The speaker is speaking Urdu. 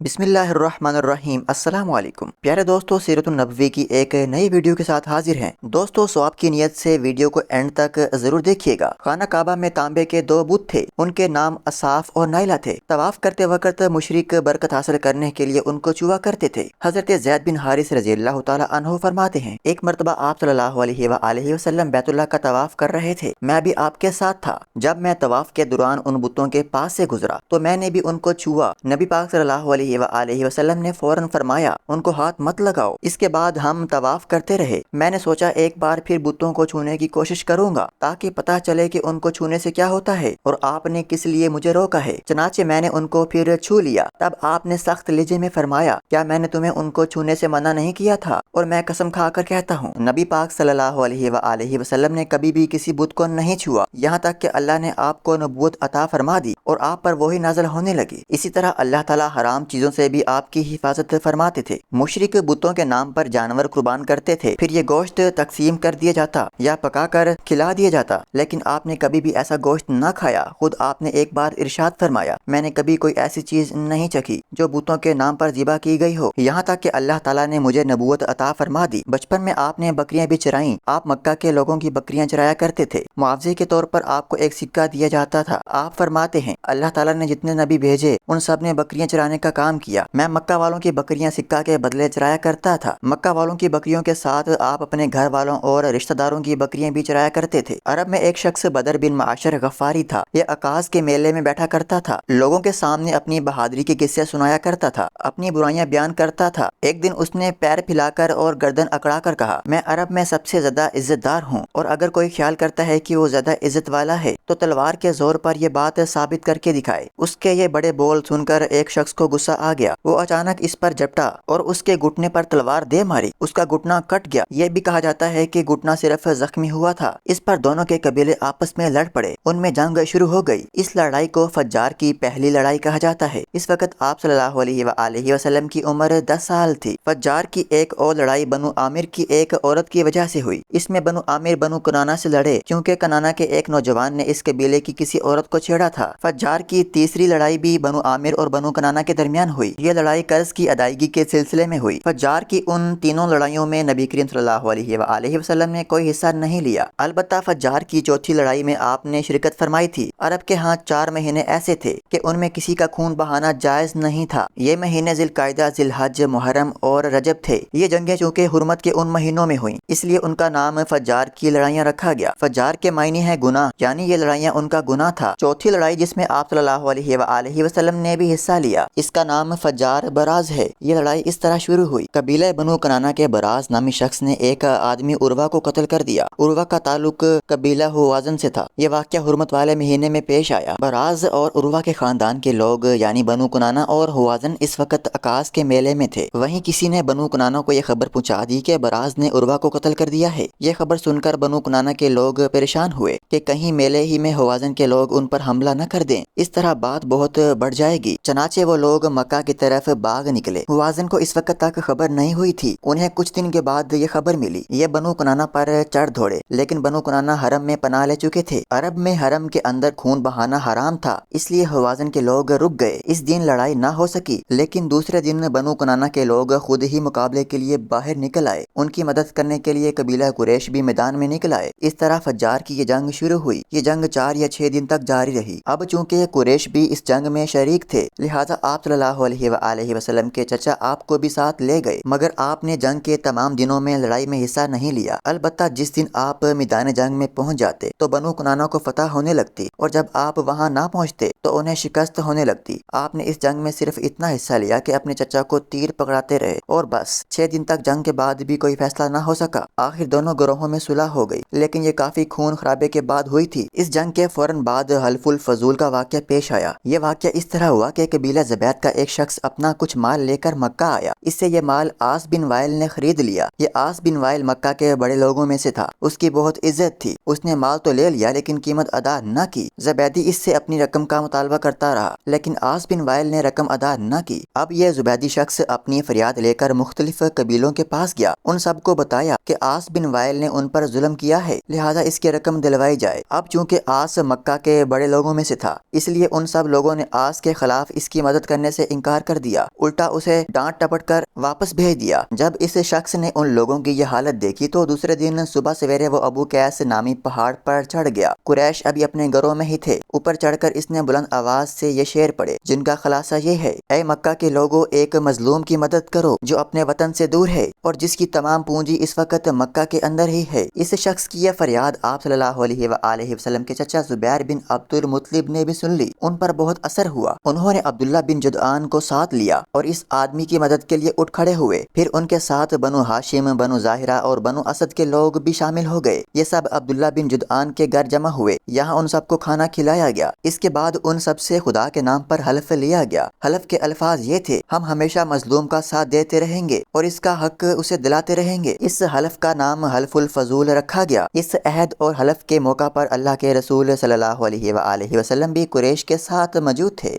بسم اللہ الرحمن الرحیم۔ السلام علیکم پیارے دوستو، سیرت النبوی کی ایک نئی ویڈیو کے ساتھ حاضر ہیں۔ دوستو ثواب کی نیت سے ویڈیو کو اینڈ تک ضرور دیکھیے گا۔ خانہ کعبہ میں تانبے کے 2 بت تھے، ان کے نام اصاف اور نائلہ تھے۔ طواف کرتے وقت مشرک برکت حاصل کرنے کے لیے ان کو چھوا کرتے تھے۔ حضرت زید بن حارث رضی اللہ تعالی عنہ فرماتے ہیں، ایک مرتبہ آپ صلی اللہ علیہ وآلہ وسلم بیت اللہ کا طواف کر رہے تھے، میں بھی آپ کے ساتھ تھا۔ جب میں طواف کے دوران ان بتوں کے پاس سے گزرا تو میں نے بھی ان کو چھوا۔ نبی پاک صلی اللہ علیہ وآلہ وسلم نے فوراً فرمایا، ان کو ہاتھ مت لگاؤ۔ اس کے بعد ہم طواف کرتے رہے۔ میں نے سوچا ایک بار پھر بتوں کو چھونے کی کوشش کروں گا تاکہ پتہ چلے کہ ان کو چھونے سے کیا ہوتا ہے اور آپ نے کس لیے مجھے روکا ہے۔ چنانچہ میں نے ان کو پھر چھو لیا۔ تب آپ نے سخت لہجے میں فرمایا، کیا میں نے تمہیں ان کو چھونے سے منع نہیں کیا تھا؟ اور میں قسم کھا کر کہتا ہوں، نبی پاک صلی اللہ علیہ وآلہ وسلم نے کبھی بھی کسی بت کو نہیں چھوا، یہاں تک کہ اللہ نے آپ کو نبوت عطا فرما دی اور آپ پر وحی نازل ہونے لگی۔ اسی طرح اللہ تعالیٰ حرام چیزوں سے بھی آپ کی حفاظت فرماتے تھے۔ مشرک بتوں کے نام پر جانور قربان کرتے تھے، پھر یہ گوشت تقسیم کر دیا جاتا یا پکا کر کھلا دیا جاتا، لیکن آپ نے کبھی بھی ایسا گوشت نہ کھایا۔ خود آپ نے ایک بار ارشاد فرمایا، میں نے کبھی کوئی ایسی چیز نہیں چکھی جو بتوں کے نام پر ذبح کی گئی ہو، یہاں تک کہ اللہ تعالیٰ نے مجھے نبوت عطا فرما دی۔ بچپن میں آپ نے بکریاں بھی چرائیں، آپ مکہ کے لوگوں کی بکریاں چرایا کرتے تھے۔ معاوضے کے طور پر آپ کو ایک سکہ دیا جاتا تھا۔ آپ فرماتے ہیں، اللہ تعالیٰ نے جتنے نبی بھیجے ان سب نے بکریاں چرانے کا کام کیا، میں مکہ والوں کی بکریاں سکہ کے بدلے چرایا کرتا تھا۔ مکہ والوں کی بکریوں کے ساتھ آپ اپنے گھر والوں اور رشتہ داروں کی بکریاں بھی چرایا کرتے تھے۔ عرب میں ایک شخص بدر بن معاشر غفاری تھا۔ یہ عکاظ کے میلے میں بیٹھا کرتا تھا، لوگوں کے سامنے اپنی بہادری کے قصے سنایا کرتا تھا، اپنی برائیاں بیان کرتا تھا۔ ایک دن اس نے پیر پھیلا کر اور گردن اکڑا کر کہا، میں عرب میں سب سے زیادہ عزت دار ہوں، اور اگر کوئی خیال کرتا ہے کہ وہ زیادہ عزت والا ہے تو تلوار کے زور پر یہ بات ثابت کر کے دکھائے۔ اس کے یہ بڑے بول سن کر ایک شخص کو غصہ آ گیا۔ وہ اچانک اس پر جھپٹا اور اس کے گھٹنے پر تلوار دے ماری۔ اس کا گھٹنا کٹ گیا۔ یہ بھی کہا جاتا ہے کہ گھٹنا صرف زخمی ہوا تھا۔ اس پر دونوں کے قبیلے آپس میں لڑ پڑے، ان میں جنگ شروع ہو گئی۔ اس لڑائی کو فجار کی پہلی لڑائی کہا جاتا ہے۔ اس وقت آپ صلی اللہ علیہ وآلہ وسلم کی عمر 10 سال تھی۔ فجار کی ایک اور لڑائی بنو عامر کی ایک عورت کی وجہ سے ہوئی۔ اس میں بنو عامر بنو کنانہ سے لڑے کیونکہ کنانہ کے ایک نوجوان نے اس قبیلے کی کسی عورت کو چھیڑا تھا۔ فجار کی تیسری لڑائی بھی بنو عامر اور بنو کنانہ کے درمیان ہوئی۔ یہ لڑائی قرض کی ادائیگی کے سلسلے میں ہوئی۔ فجار کی ان تینوں لڑائیوں میں نبی کریم صلی اللہ علیہ وآلہ وسلم نے کوئی حصہ نہیں لیا، البتہ فجار کی چوتھی لڑائی میں آپ نے شرکت فرمائی تھی۔ عرب کے ہاں 4 مہینے ایسے تھے کہ ان میں کسی کا خون بہانا جائز نہیں تھا۔ یہ مہینے ذی القعدہ، ذی الحج، محرم اور رجب تھے۔ یہ جنگیں چونکہ حرمت کے ان مہینوں میں ہوئیں، اس لیے ان کا نام فجار کی لڑائیاں رکھا گیا۔ فجار کے معنی ہے گناہ، یعنی یہ لڑائیاں ان کا گناہ تھا۔ چوتھی لڑائی جس میں آپ صلی اللہ علیہ وآلہ وسلم نے بھی حصہ لیا، اس کا نام فجار براز ہے۔ یہ لڑائی اس طرح شروع ہوئی، قبیلہ بنو کنانہ کے براز نامی شخص نے ایک آدمی عروہ کو قتل کر دیا۔ عروہ کا تعلق قبیلہ ہوازن سے تھا۔ یہ واقعہ حرمت والے مہینے میں پیش آیا۔ براز اور عروہ کے خاندان کے لوگ یعنی بنو کنانہ اور ہوازن اس وقت عکاظ کے میلے میں تھے۔ وہیں کسی نے بنو کنانہ کو یہ خبر پہنچا دی کہ براز نے عروہ کو قتل کر دیا ہے۔ یہ خبر سن کر بنو کنانہ کے لوگ پریشان ہوئے کہ کہیں میلے ہی میں ہوازن کے لوگ ان پر حملہ نہ کر دیں، اس طرح بات بہت بڑھ جائے گی۔ چنانچہ وہ لوگ مکہ کی طرف بھاگ نکلے۔ ہوازن کو اس وقت تک خبر نہیں ہوئی تھی۔ انہیں کچھ دن کے بعد یہ خبر ملی۔ یہ بنو کنانہ پر چڑھ دوڑے، لیکن بنو کنانہ حرم میں پناہ لے چکے تھے۔ عرب میں حرم کے اندر خون بہانا حرام تھا، اس لیے ہوازن کے لوگ رک گئے۔ اس دن لڑائی نہ ہو سکی، لیکن دوسرے دن بنو کنانہ کے لوگ خود ہی مقابلے کے لیے باہر نکل آئے۔ ان کی مدد کرنے کے لیے قبیلہ قریش بھی میدان میں نکل آئے۔ اس طرح فجار کی یہ جنگ شروع ہوئی۔ یہ جنگ 4 یا 6 دن تک جاری رہی۔ اب چونکہ قریش بھی اس جنگ میں شریک تھے، لہٰذا آپ صلی اللہ علیہ وآلہ وسلم کے چچا آپ کو بھی ساتھ لے گئے، مگر آپ نے جنگ کے تمام دنوں میں لڑائی میں حصہ نہیں لیا۔ البتہ جس دن آپ میدان جنگ میں پہنچ جاتے تو بنو کنانہ کو فتح ہونے لگتی، اور جب آپ وہاں نہ پہنچتے تو انہیں شکست ہونے لگتی۔ آپ نے اس جنگ میں صرف اتنا حصہ لیا کہ اپنے چچا کو تیر پکڑاتے رہے، اور بس 6 دن تک جنگ کے بعد بھی کوئی فیصلہ نہ ہو سکا۔ آخر دونوں گروہوں میں صلح ہو گئی، لیکن یہ کافی خون خرابے کے بعد ہوئی تھی۔ اس جنگ کے فوراً بعد حلف الفضول کا واقعہ پیش آیا۔ یہ واقعہ اس طرح ہوا کہ قبیلہ زبید کا ایک شخص اپنا کچھ مال لے کر مکہ آیا۔ اس سے یہ مال عاص بن وائل نے خرید لیا۔ یہ عاص بن وائل مکہ کے بڑے لوگوں میں سے تھا، اس کی بہت عزت تھی۔ اس نے مال تو لے لیا لیکن قیمت ادا نہ کی۔ زبیدی اس سے اپنی رقم کا مطالبہ کرتا رہا، لیکن عاص بن وائل نے رقم ادا نہ کی۔ اب یہ زبیدی شخص اپنی فریاد لے کر مختلف قبیلوں کے پاس گیا، ان سب کو بتایا کہ عاص بن وائل نے ان پر ظلم کیا ہے، لہٰذا اس کی رقم دلوائی جائے۔ اب چونکہ عاص مکہ کے بڑے لوگوں میں سے تھا، اس لیے ان سب لوگوں نے عاص کے خلاف اس کی مدد کرنے سے انکار کر دیا، الٹا اسے ڈانٹ ٹپٹ کر واپس بھیج دیا۔ جب اس شخص نے ان لوگوں کی یہ حالت دیکھی تو دوسرے دن صبح سویرے وہ ابو قیس نامی پہاڑ پر چڑھ گیا۔ قریش ابھی اپنے گھروں میں ہی تھے۔ اوپر چڑھ کر اس نے بلند آواز سے یہ شعر پڑھے جن کا خلاصہ یہ ہے: اے مکہ کے لوگوں، ایک مظلوم کی مدد کرو جو اپنے وطن سے دور ہے اور جس کی تمام پونجی اس وقت مکہ کے اندر ہی ہے۔ اس شخص کی یہ فریاد آپ صلی اللہ علیہ وآلہ وسلم کے چچا زبیر بن عبد المطلب نے بھی سن لی۔ ان پر بہت اثر ہوا۔ انہوں نے عبداللہ بن جدعان کو ساتھ لیا اور اس آدمی کی مدد کے لیے اٹھ کھڑے ہوئے۔ پھر ان کے ساتھ بنو ہاشم، بنو زاہرہ اور بنو اسد کے لوگ بھی شامل ہو گئے۔ یہ سب عبداللہ بن جدعان کے گھر جمع ہوئے۔ یہاں ان سب کو کھانا کھلایا گیا۔ اس کے بعد ان سب سے خدا کے نام پر حلف لیا گیا۔ حلف کے الفاظ یہ تھے: ہم ہمیشہ مظلوم کا ساتھ دیتے رہیں گے اور اس کا حق اسے دلاتے رہیں گے۔ اس حلف کا نام حلف الفضول رکھا گیا۔ اس عہد اور حلف کے موقع پر اللہ کے رسول صلی اللہ علیہ وآلہ وسلم بھی قریش کے ساتھ موجود تھے۔